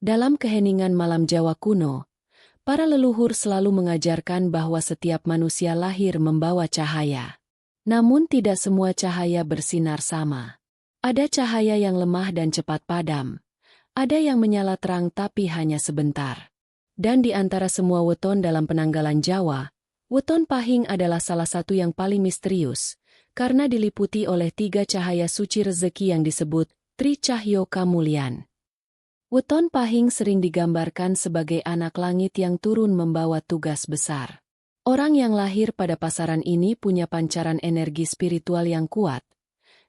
Dalam keheningan malam Jawa kuno, para leluhur selalu mengajarkan bahwa setiap manusia lahir membawa cahaya. Namun tidak semua cahaya bersinar sama. Ada cahaya yang lemah dan cepat padam. Ada yang menyala terang tapi hanya sebentar. Dan di antara semua weton dalam penanggalan Jawa, weton Pahing adalah salah satu yang paling misterius, karena diliputi oleh 3 cahaya suci rezeki yang disebut Tri Cahyo Kamulyan. Weton Pahing sering digambarkan sebagai anak langit yang turun membawa tugas besar. Orang yang lahir pada pasaran ini punya pancaran energi spiritual yang kuat,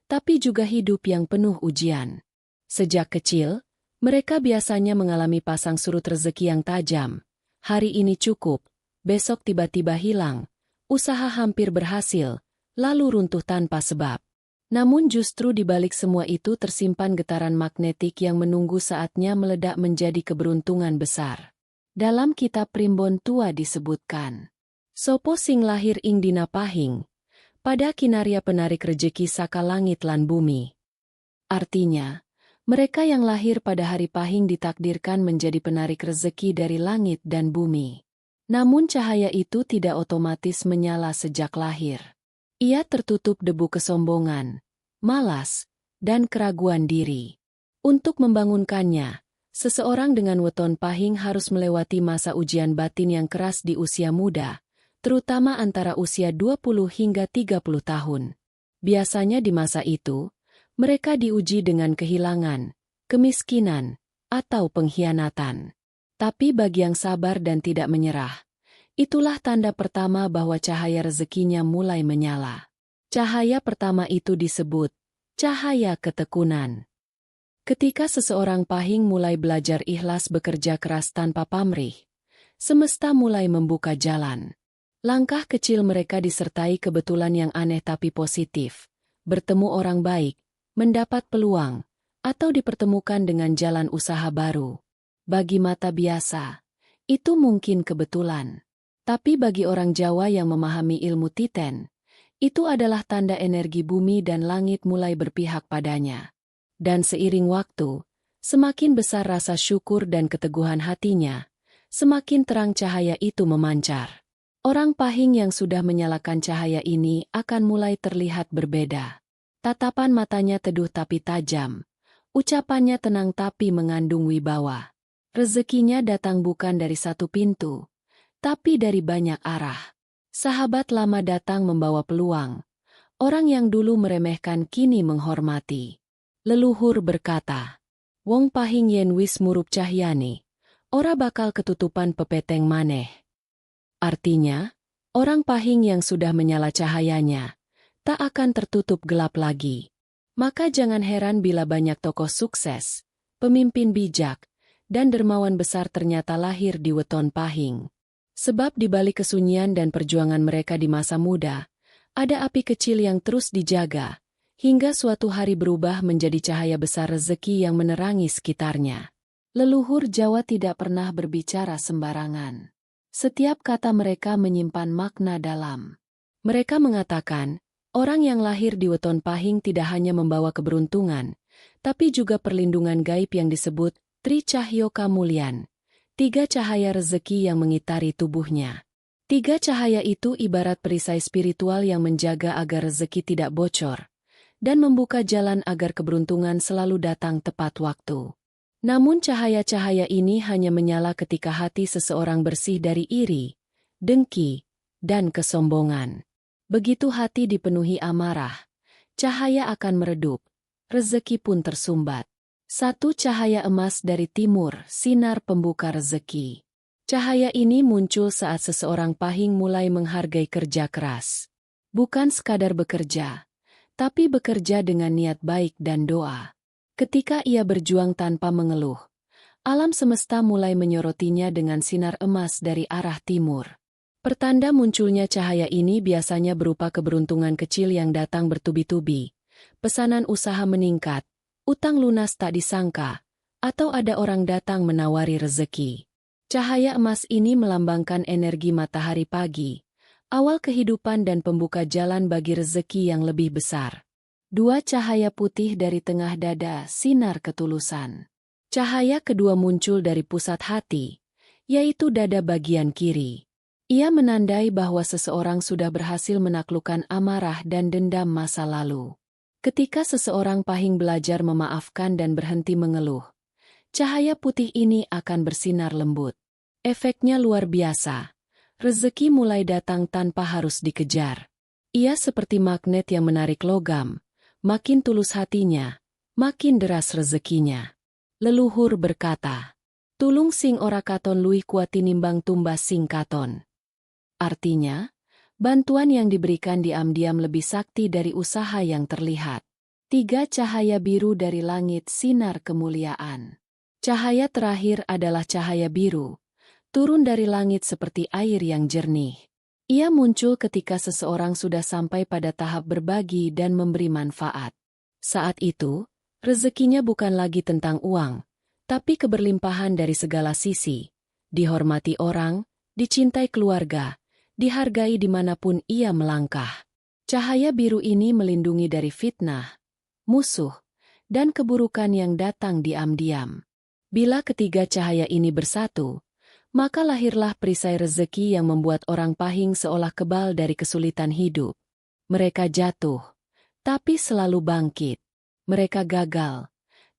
tapi juga hidup yang penuh ujian. Sejak kecil, mereka biasanya mengalami pasang surut rezeki yang tajam. Hari ini cukup, besok tiba-tiba hilang, usaha hampir berhasil, lalu runtuh tanpa sebab. Namun justru di balik semua itu tersimpan getaran magnetik yang menunggu saatnya meledak menjadi keberuntungan besar. Dalam kitab Primbon Tua disebutkan, Sopo sing lahir ing dina Pahing, pada kinaria penarik rejeki saka langit lan bumi. Artinya, mereka yang lahir pada hari Pahing ditakdirkan menjadi penarik rezeki dari langit dan bumi. Namun cahaya itu tidak otomatis menyala sejak lahir. Ia tertutup debu kesombongan, malas, dan keraguan diri. Untuk membangunkannya, seseorang dengan weton Pahing harus melewati masa ujian batin yang keras di usia muda, terutama antara usia 20 hingga 30 tahun. Biasanya di masa itu, mereka diuji dengan kehilangan, kemiskinan, atau pengkhianatan. Tapi bagi yang sabar dan tidak menyerah, itulah tanda pertama bahwa cahaya rezekinya mulai menyala. Cahaya pertama itu disebut cahaya ketekunan. Ketika seseorang Pahing mulai belajar ikhlas bekerja keras tanpa pamrih, semesta mulai membuka jalan. Langkah kecil mereka disertai kebetulan yang aneh tapi positif. Bertemu orang baik, mendapat peluang, atau dipertemukan dengan jalan usaha baru. Bagi mata biasa, itu mungkin kebetulan. Tapi bagi orang Jawa yang memahami ilmu titen, itu adalah tanda energi bumi dan langit mulai berpihak padanya. Dan seiring waktu, semakin besar rasa syukur dan keteguhan hatinya, semakin terang cahaya itu memancar. Orang Pahing yang sudah menyalakan cahaya ini akan mulai terlihat berbeda. Tatapan matanya teduh tapi tajam, ucapannya tenang tapi mengandung wibawa. Rezekinya datang bukan dari satu pintu, tapi dari banyak arah. Sahabat lama datang membawa peluang. Orang yang dulu meremehkan kini menghormati. Leluhur berkata, Wong Pahing yen wis murup cahyane, ora bakal ketutupan pepeteng maneh. Artinya, orang Pahing yang sudah menyala cahayanya, tak akan tertutup gelap lagi. Maka jangan heran bila banyak tokoh sukses, pemimpin bijak, dan dermawan besar ternyata lahir di weton Pahing. Sebab di balik kesunyian dan perjuangan mereka di masa muda, ada api kecil yang terus dijaga, hingga suatu hari berubah menjadi cahaya besar rezeki yang menerangi sekitarnya. Leluhur Jawa tidak pernah berbicara sembarangan. Setiap kata mereka menyimpan makna dalam. Mereka mengatakan, orang yang lahir di weton Pahing tidak hanya membawa keberuntungan, tapi juga perlindungan gaib yang disebut Tri Cahyo Kamulyan, 3 cahaya rezeki yang mengitari tubuhnya. 3 cahaya itu ibarat perisai spiritual yang menjaga agar rezeki tidak bocor, dan membuka jalan agar keberuntungan selalu datang tepat waktu. Namun cahaya-cahaya ini hanya menyala ketika hati seseorang bersih dari iri, dengki, dan kesombongan. Begitu hati dipenuhi amarah, cahaya akan meredup, rezeki pun tersumbat. 1 cahaya emas dari timur, sinar pembuka rezeki. Cahaya ini muncul saat seseorang Pahing mulai menghargai kerja keras. Bukan sekadar bekerja, tapi bekerja dengan niat baik dan doa. Ketika ia berjuang tanpa mengeluh, alam semesta mulai menyorotinya dengan sinar emas dari arah timur. Pertanda munculnya cahaya ini biasanya berupa keberuntungan kecil yang datang bertubi-tubi, pesanan usaha meningkat, utang lunas tak disangka, atau ada orang datang menawari rezeki. Cahaya emas ini melambangkan energi matahari pagi, awal kehidupan dan pembuka jalan bagi rezeki yang lebih besar. 2 cahaya putih dari tengah dada, sinar ketulusan. Cahaya kedua muncul dari pusat hati, yaitu dada bagian kiri. Ia menandai bahwa seseorang sudah berhasil menaklukkan amarah dan dendam masa lalu. Ketika seseorang pahing belajar memaafkan dan berhenti mengeluh, cahaya putih ini akan bersinar lembut. Efeknya luar biasa. Rezeki mulai datang tanpa harus dikejar. Ia seperti magnet yang menarik logam. Makin tulus hatinya, makin deras rezekinya. Leluhur berkata, "Tulung sing ora katon luwih kuat tinimbang tumbas sing katon." Artinya, bantuan yang diberikan diam-diam lebih sakti dari usaha yang terlihat. 3 cahaya biru dari langit sinar kemuliaan. Cahaya terakhir adalah cahaya biru, turun dari langit seperti air yang jernih. Ia muncul ketika seseorang sudah sampai pada tahap berbagi dan memberi manfaat. Saat itu, rezekinya bukan lagi tentang uang, tapi keberlimpahan dari segala sisi. Dihormati orang, dicintai keluarga, dihargai dimanapun ia melangkah. Cahaya biru ini melindungi dari fitnah, musuh, dan keburukan yang datang diam-diam. Bila ketiga cahaya ini bersatu, maka lahirlah perisai rezeki yang membuat orang pahing seolah kebal dari kesulitan hidup. Mereka jatuh, tapi selalu bangkit. Mereka gagal,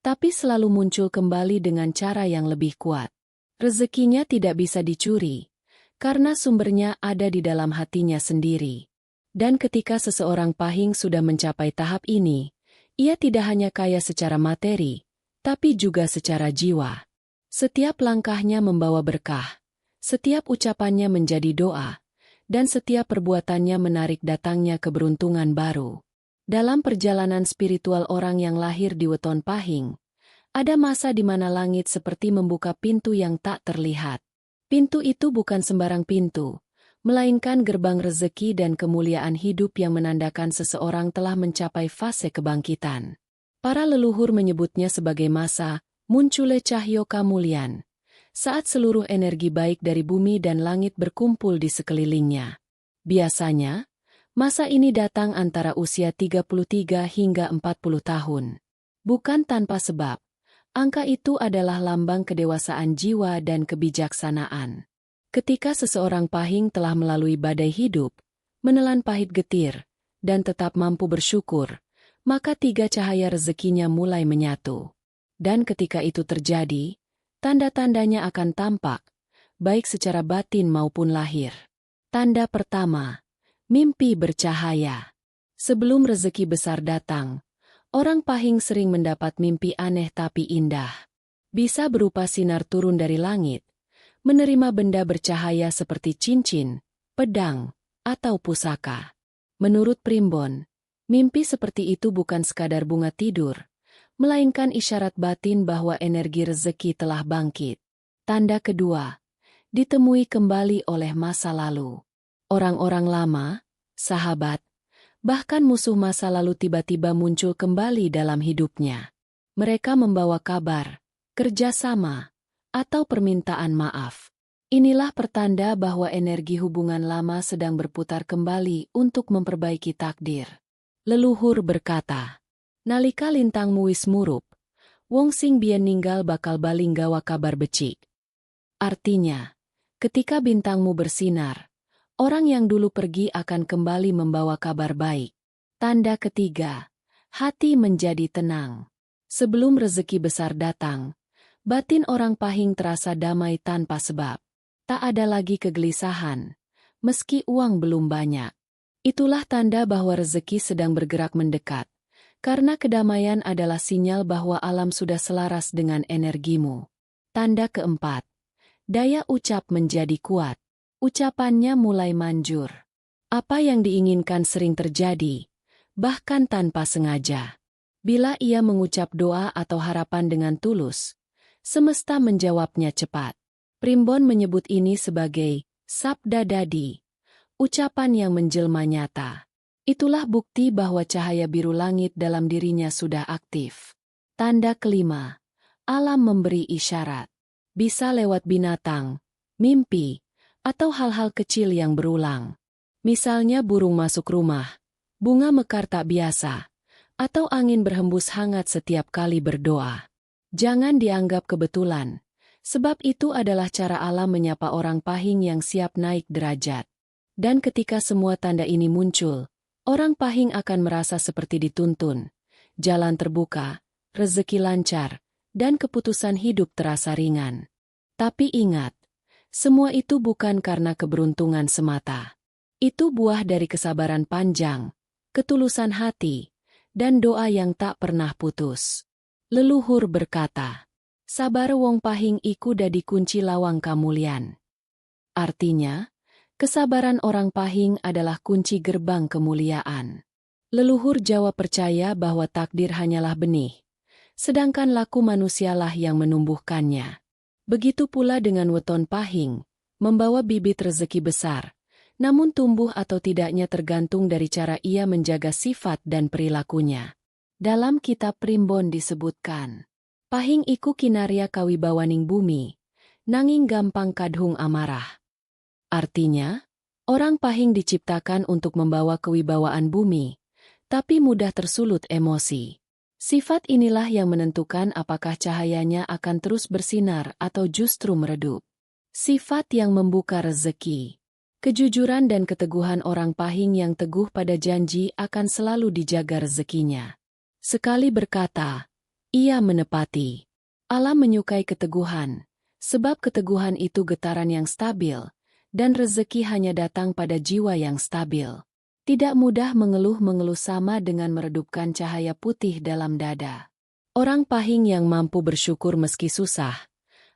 tapi selalu muncul kembali dengan cara yang lebih kuat. Rezekinya tidak bisa dicuri, karena sumbernya ada di dalam hatinya sendiri. Dan ketika seseorang pahing sudah mencapai tahap ini, ia tidak hanya kaya secara materi, tapi juga secara jiwa. Setiap langkahnya membawa berkah, setiap ucapannya menjadi doa, dan setiap perbuatannya menarik datangnya keberuntungan baru. Dalam perjalanan spiritual orang yang lahir di weton pahing, ada masa di mana langit seperti membuka pintu yang tak terlihat. Pintu itu bukan sembarang pintu, melainkan gerbang rezeki dan kemuliaan hidup yang menandakan seseorang telah mencapai fase kebangkitan. Para leluhur menyebutnya sebagai masa muncule cahyo kamulian, saat seluruh energi baik dari bumi dan langit berkumpul di sekelilingnya. Biasanya, masa ini datang antara usia 33 hingga 40 tahun. Bukan tanpa sebab, angka itu adalah lambang kedewasaan jiwa dan kebijaksanaan. Ketika seseorang pahing telah melalui badai hidup, menelan pahit getir, dan tetap mampu bersyukur, maka 3 cahaya rezekinya mulai menyatu. Dan ketika itu terjadi, tanda-tandanya akan tampak, baik secara batin maupun lahir. Tanda pertama, mimpi bercahaya. Sebelum rezeki besar datang, orang pahing sering mendapat mimpi aneh tapi indah. Bisa berupa sinar turun dari langit, menerima benda bercahaya seperti cincin, pedang, atau pusaka. Menurut Primbon, mimpi seperti itu bukan sekadar bunga tidur, melainkan isyarat batin bahwa energi rezeki telah bangkit. Tanda kedua, ditemui kembali oleh masa lalu. Orang-orang lama, sahabat, bahkan musuh masa lalu tiba-tiba muncul kembali dalam hidupnya. Mereka membawa kabar, kerjasama, atau permintaan maaf. Inilah pertanda bahwa energi hubungan lama sedang berputar kembali untuk memperbaiki takdir. Leluhur berkata, "Nalika lintangmu wis murup, wong sing biyen ninggal bakal baling gawa kabar becik." Artinya, ketika bintangmu bersinar, orang yang dulu pergi akan kembali membawa kabar baik. Tanda ketiga, hati menjadi tenang. Sebelum rezeki besar datang, batin orang pahing terasa damai tanpa sebab. Tak ada lagi kegelisahan, meski uang belum banyak. Itulah tanda bahwa rezeki sedang bergerak mendekat, karena kedamaian adalah sinyal bahwa alam sudah selaras dengan energimu. Tanda keempat, daya ucap menjadi kuat. Ucapannya mulai manjur. Apa yang diinginkan sering terjadi, bahkan tanpa sengaja. Bila ia mengucap doa atau harapan dengan tulus, semesta menjawabnya cepat. Primbon menyebut ini sebagai sabda dadi, ucapan yang menjelma nyata. Itulah bukti bahwa cahaya biru langit dalam dirinya sudah aktif. Tanda kelima, alam memberi isyarat. Bisa lewat binatang, mimpi, atau hal-hal kecil yang berulang. Misalnya burung masuk rumah, bunga mekar tak biasa, atau angin berhembus hangat setiap kali berdoa. Jangan dianggap kebetulan, sebab itu adalah cara alam menyapa orang pahing yang siap naik derajat. Dan ketika semua tanda ini muncul, orang pahing akan merasa seperti dituntun. Jalan terbuka, rezeki lancar, dan keputusan hidup terasa ringan. Tapi ingat, semua itu bukan karena keberuntungan semata. Itu buah dari kesabaran panjang, ketulusan hati, dan doa yang tak pernah putus. Leluhur berkata, "Sabar wong pahing iku dadi kunci lawang kamulyan." Artinya, kesabaran orang pahing adalah kunci gerbang kemuliaan. Leluhur Jawa percaya bahwa takdir hanyalah benih, sedangkan laku manusialah yang menumbuhkannya. Begitu pula dengan weton pahing, membawa bibit rezeki besar, namun tumbuh atau tidaknya tergantung dari cara ia menjaga sifat dan perilakunya. Dalam kitab Primbon disebutkan, pahing iku kinarya kawibawaning bumi, nanging gampang kadhung amarah. Artinya, orang pahing diciptakan untuk membawa kewibawaan bumi, tapi mudah tersulut emosi. Sifat inilah yang menentukan apakah cahayanya akan terus bersinar atau justru meredup. Sifat yang membuka rezeki. Kejujuran dan keteguhan orang pahing yang teguh pada janji akan selalu dijaga rezekinya. Sekali berkata, ia menepati. Alam menyukai keteguhan, sebab keteguhan itu getaran yang stabil, dan rezeki hanya datang pada jiwa yang stabil. Tidak mudah mengeluh-mengeluh sama dengan meredupkan cahaya putih dalam dada. Orang pahing yang mampu bersyukur meski susah,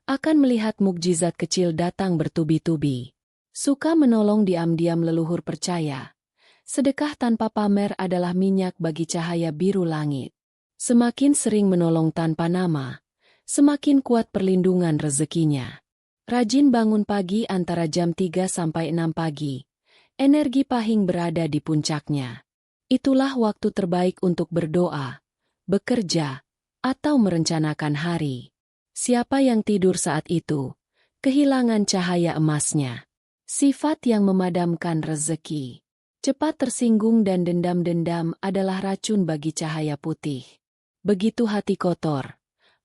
akan melihat mukjizat kecil datang bertubi-tubi. Suka menolong diam-diam leluhur percaya. Sedekah tanpa pamer adalah minyak bagi cahaya biru langit. Semakin sering menolong tanpa nama, semakin kuat perlindungan rezekinya. Rajin bangun pagi antara jam 3 sampai 6 pagi. Energi pahing berada di puncaknya. Itulah waktu terbaik untuk berdoa, bekerja, atau merencanakan hari. Siapa yang tidur saat itu, kehilangan cahaya emasnya. Sifat yang memadamkan rezeki. Cepat tersinggung dan dendam-dendam adalah racun bagi cahaya putih. Begitu hati kotor,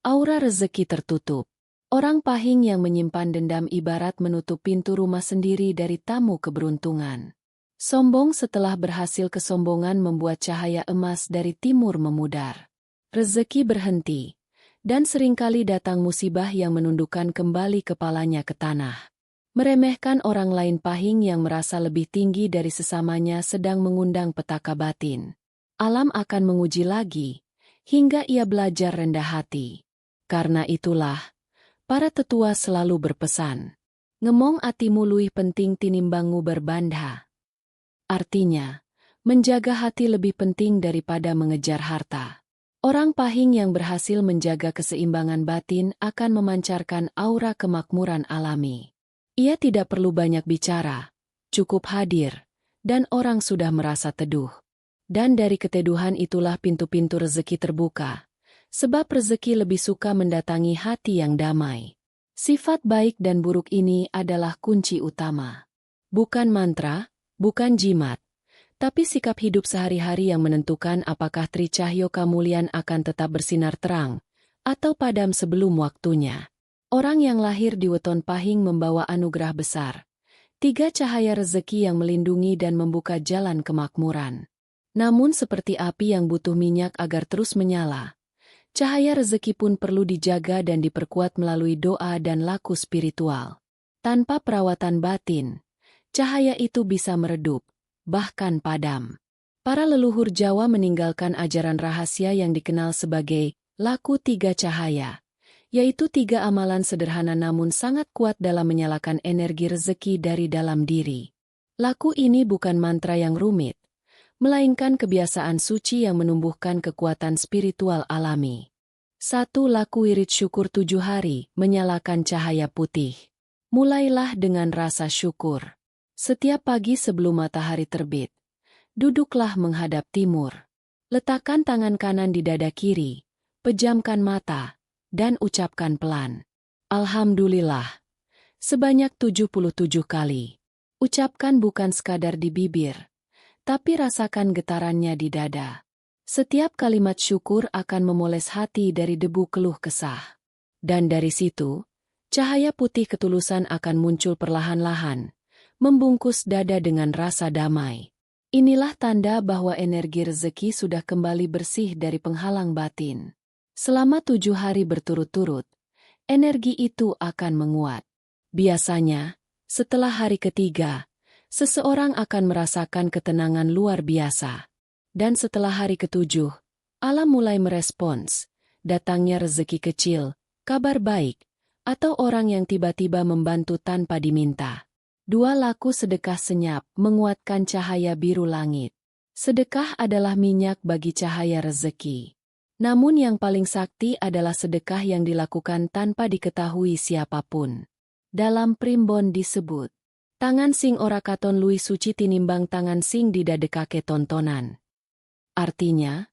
aura rezeki tertutup. Orang pahing yang menyimpan dendam ibarat menutup pintu rumah sendiri dari tamu keberuntungan. Sombong setelah berhasil kesombongan membuat cahaya emas dari timur memudar. Rezeki berhenti, dan seringkali datang musibah yang menundukkan kembali kepalanya ke tanah. Meremehkan orang lain pahing yang merasa lebih tinggi dari sesamanya sedang mengundang petaka batin. Alam akan menguji lagi, hingga ia belajar rendah hati. Karena itulah, para tetua selalu berpesan, ngemong atimu luwih penting tinimbangu berbandha. Artinya, menjaga hati lebih penting daripada mengejar harta. Orang pahing yang berhasil menjaga keseimbangan batin akan memancarkan aura kemakmuran alami. Ia tidak perlu banyak bicara, cukup hadir, dan orang sudah merasa teduh. Dan dari keteduhan itulah pintu-pintu rezeki terbuka. Sebab rezeki lebih suka mendatangi hati yang damai. Sifat baik dan buruk ini adalah kunci utama. Bukan mantra, bukan jimat, tapi sikap hidup sehari-hari yang menentukan apakah Tricahyo Kamulyan akan tetap bersinar terang, atau padam sebelum waktunya. Orang yang lahir di weton pahing membawa anugerah besar. 3 cahaya rezeki yang melindungi dan membuka jalan kemakmuran. Namun seperti api yang butuh minyak agar terus menyala, cahaya rezeki pun perlu dijaga dan diperkuat melalui doa dan laku spiritual. Tanpa perawatan batin, cahaya itu bisa meredup, bahkan padam. Para leluhur Jawa meninggalkan ajaran rahasia yang dikenal sebagai laku 3 cahaya, yaitu 3 amalan sederhana namun sangat kuat dalam menyalakan energi rezeki dari dalam diri. Laku ini bukan mantra yang rumit, melainkan kebiasaan suci yang menumbuhkan kekuatan spiritual alami. 1. Laku wirid syukur 7 hari, menyalakan cahaya putih. Mulailah dengan rasa syukur. Setiap pagi sebelum matahari terbit, duduklah menghadap timur. Letakkan tangan kanan di dada kiri, pejamkan mata, dan ucapkan pelan, Alhamdulillah, sebanyak 77 kali. Ucapkan bukan sekadar di bibir, tapi rasakan getarannya di dada. Setiap kalimat syukur akan memoles hati dari debu keluh kesah. Dan dari situ, cahaya putih ketulusan akan muncul perlahan-lahan, membungkus dada dengan rasa damai. Inilah tanda bahwa energi rezeki sudah kembali bersih dari penghalang batin. Selama 7 hari berturut-turut, energi itu akan menguat. Biasanya, setelah hari ketiga, seseorang akan merasakan ketenangan luar biasa. Dan setelah hari ketujuh, alam mulai merespons, datangnya rezeki kecil, kabar baik, atau orang yang tiba-tiba membantu tanpa diminta. 2 laku sedekah senyap menguatkan cahaya biru langit. Sedekah adalah minyak bagi cahaya rezeki. Namun yang paling sakti adalah sedekah yang dilakukan tanpa diketahui siapapun. Dalam primbon disebut, tangan sing ora katon luwih suci tinimbang tangan sing didadekake tontonan. Artinya,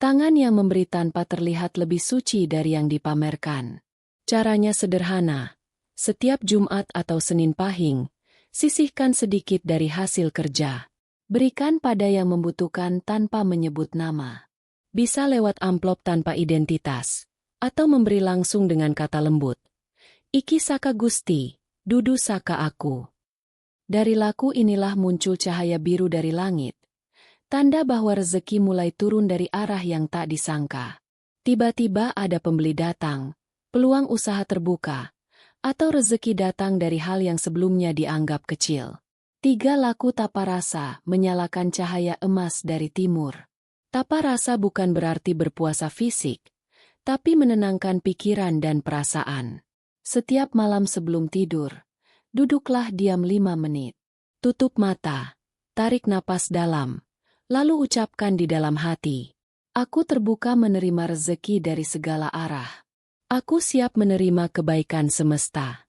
tangan yang memberi tanpa terlihat lebih suci dari yang dipamerkan. Caranya sederhana. Setiap Jumat atau Senin Pahing, sisihkan sedikit dari hasil kerja. Berikan pada yang membutuhkan tanpa menyebut nama. Bisa lewat amplop tanpa identitas, atau memberi langsung dengan kata lembut. Iki saka Gusti, dudu saka aku. Dari laku inilah muncul cahaya biru dari langit. Tanda bahwa rezeki mulai turun dari arah yang tak disangka. Tiba-tiba ada pembeli datang, peluang usaha terbuka, atau rezeki datang dari hal yang sebelumnya dianggap kecil. 3 laku tapa rasa menyalakan cahaya emas dari timur. Tapa rasa bukan berarti berpuasa fisik, tapi menenangkan pikiran dan perasaan. Setiap malam sebelum tidur, duduklah diam 5 menit. Tutup mata, tarik napas dalam, lalu ucapkan di dalam hati, aku terbuka menerima rezeki dari segala arah. Aku siap menerima kebaikan semesta.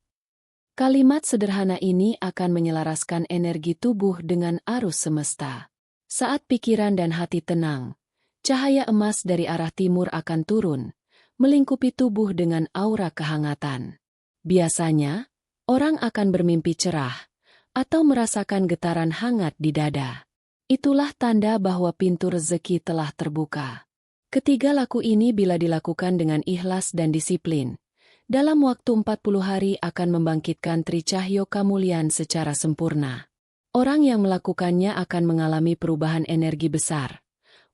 Kalimat sederhana ini akan menyelaraskan energi tubuh dengan arus semesta. Saat pikiran dan hati tenang, cahaya emas dari arah timur akan turun, melingkupi tubuh dengan aura kehangatan. Biasanya, orang akan bermimpi cerah, atau merasakan getaran hangat di dada. Itulah tanda bahwa pintu rezeki telah terbuka. Ketiga laku ini bila dilakukan dengan ikhlas dan disiplin, dalam waktu 40 hari akan membangkitkan tricahyo kamulian secara sempurna. Orang yang melakukannya akan mengalami perubahan energi besar.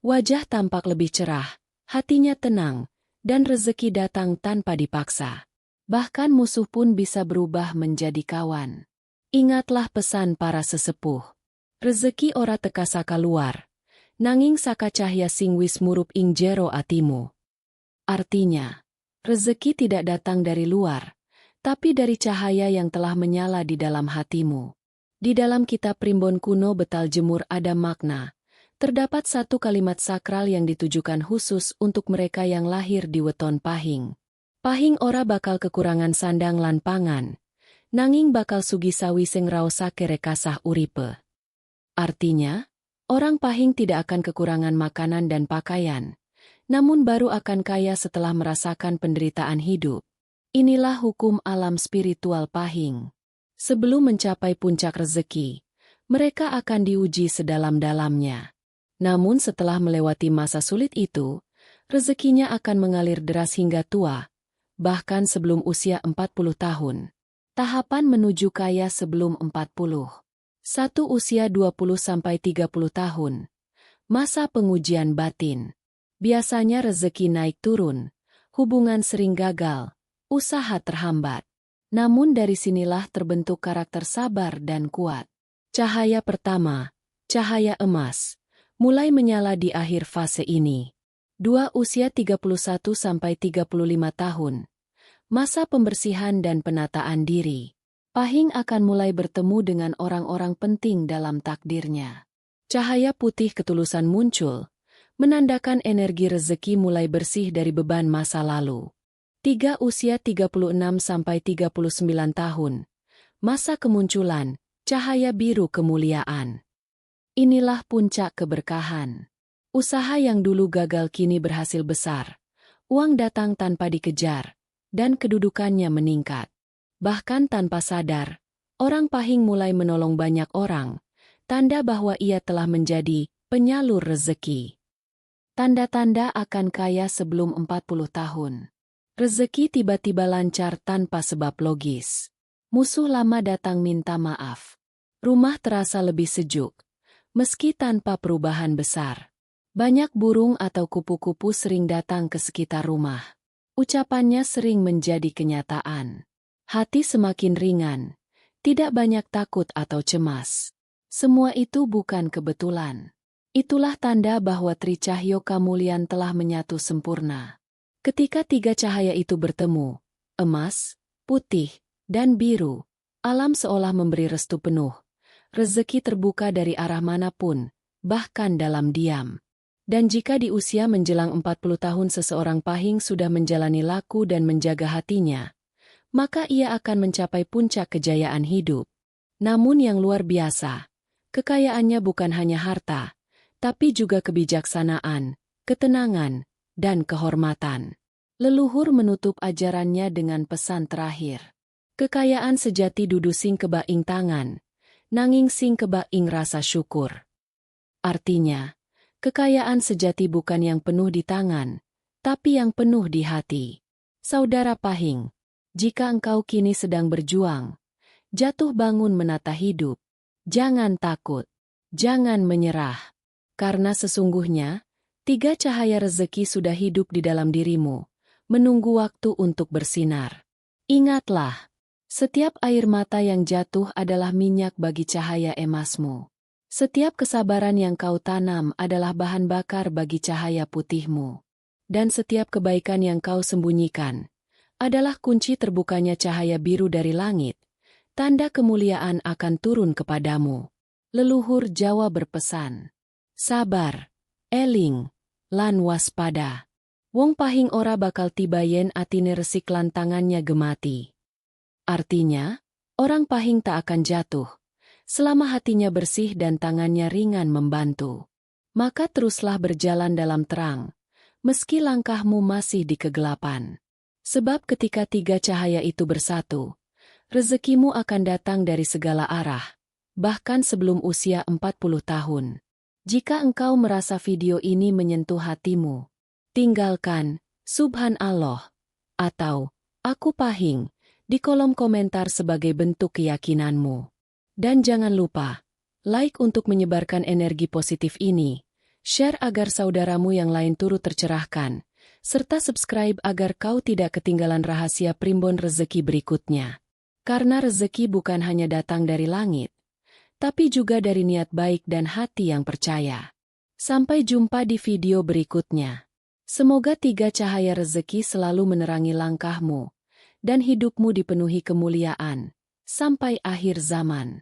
Wajah tampak lebih cerah, hatinya tenang, dan rezeki datang tanpa dipaksa. Bahkan musuh pun bisa berubah menjadi kawan. Ingatlah pesan para sesepuh. Rezeki ora teka saka luar, nanging saka cahya sing wis murup ing jero atimu. Artinya, rezeki tidak datang dari luar, tapi dari cahaya yang telah menyala di dalam hatimu. Di dalam kitab primbon kuno Betal Jemur ada makna. Terdapat satu kalimat sakral yang ditujukan khusus untuk mereka yang lahir di weton Pahing. Pahing ora bakal kekurangan sandang lan pangan, nanging bakal sugi sawi sing raosake rekasah uripe. Artinya, orang Pahing tidak akan kekurangan makanan dan pakaian, namun baru akan kaya setelah merasakan penderitaan hidup. Inilah hukum alam spiritual Pahing. Sebelum mencapai puncak rezeki, mereka akan diuji sedalam-dalamnya. Namun setelah melewati masa sulit itu, rezekinya akan mengalir deras hingga tua, bahkan sebelum usia 40 tahun. Tahapan menuju kaya sebelum 40. 1. Usia 20-30 tahun. Masa pengujian batin. Biasanya rezeki naik turun, hubungan sering gagal, usaha terhambat. Namun dari sinilah terbentuk karakter sabar dan kuat. Cahaya pertama, cahaya emas, mulai menyala di akhir fase ini. 2. Usia 31-35 tahun. Masa pembersihan dan penataan diri. Pahing akan mulai bertemu dengan orang-orang penting dalam takdirnya. Cahaya putih ketulusan muncul, menandakan energi rezeki mulai bersih dari beban masa lalu. 3. Usia 36-39 tahun. Masa kemunculan, cahaya biru kemuliaan. Inilah puncak keberkahan. Usaha yang dulu gagal kini berhasil besar. Uang datang tanpa dikejar, dan kedudukannya meningkat. Bahkan tanpa sadar, orang Pahing mulai menolong banyak orang, tanda bahwa ia telah menjadi penyalur rezeki. Tanda-tanda akan kaya sebelum 40 tahun. Rezeki tiba-tiba lancar tanpa sebab logis. Musuh lama datang minta maaf. Rumah terasa lebih sejuk, meski tanpa perubahan besar. Banyak burung atau kupu-kupu sering datang ke sekitar rumah. Ucapannya sering menjadi kenyataan. Hati semakin ringan, tidak banyak takut atau cemas. Semua itu bukan kebetulan. Itulah tanda bahwa Tricahyo Kamulyan telah menyatu sempurna. Ketika tiga cahaya itu bertemu, emas, putih, dan biru, alam seolah memberi restu penuh. Rezeki terbuka dari arah manapun, bahkan dalam diam. Dan jika di usia menjelang 40 tahun seseorang pahing sudah menjalani laku dan menjaga hatinya, maka ia akan mencapai puncak kejayaan hidup. Namun yang luar biasa, kekayaannya bukan hanya harta, tapi juga kebijaksanaan, ketenangan, dan kehormatan. Leluhur menutup ajarannya dengan pesan terakhir. Kekayaan sejati dudu sing keba ing tangan, nanging sing keba ing rasa syukur. Artinya, kekayaan sejati bukan yang penuh di tangan, tapi yang penuh di hati. Saudara Pahing, jika engkau kini sedang berjuang, jatuh bangun menata hidup, jangan takut, jangan menyerah. Karena sesungguhnya, tiga cahaya rezeki sudah hidup di dalam dirimu, menunggu waktu untuk bersinar. Ingatlah, setiap air mata yang jatuh adalah minyak bagi cahaya emasmu. Setiap kesabaran yang kau tanam adalah bahan bakar bagi cahaya putihmu. Dan setiap kebaikan yang kau sembunyikan adalah kunci terbukanya cahaya biru dari langit. Tanda kemuliaan akan turun kepadamu. Leluhur Jawa berpesan. Sabar, eling, lan waspada. Wong pahing ora bakal tiba yen atine resik lan tangannya gemati. Artinya, orang pahing tak akan jatuh, selama hatinya bersih dan tangannya ringan membantu. Maka teruslah berjalan dalam terang, meski langkahmu masih di kegelapan. Sebab ketika tiga cahaya itu bersatu, rezekimu akan datang dari segala arah, bahkan sebelum usia 40 tahun. Jika engkau merasa video ini menyentuh hatimu, tinggalkan Subhanallah atau Aku Pahing di kolom komentar sebagai bentuk keyakinanmu. Dan jangan lupa, like untuk menyebarkan energi positif ini, share agar saudaramu yang lain turut tercerahkan, serta subscribe agar kau tidak ketinggalan rahasia primbon rezeki berikutnya. Karena rezeki bukan hanya datang dari langit, tapi juga dari niat baik dan hati yang percaya. Sampai jumpa di video berikutnya. Semoga tiga cahaya rezeki selalu menerangi langkahmu, dan hidupmu dipenuhi kemuliaan, sampai akhir zaman.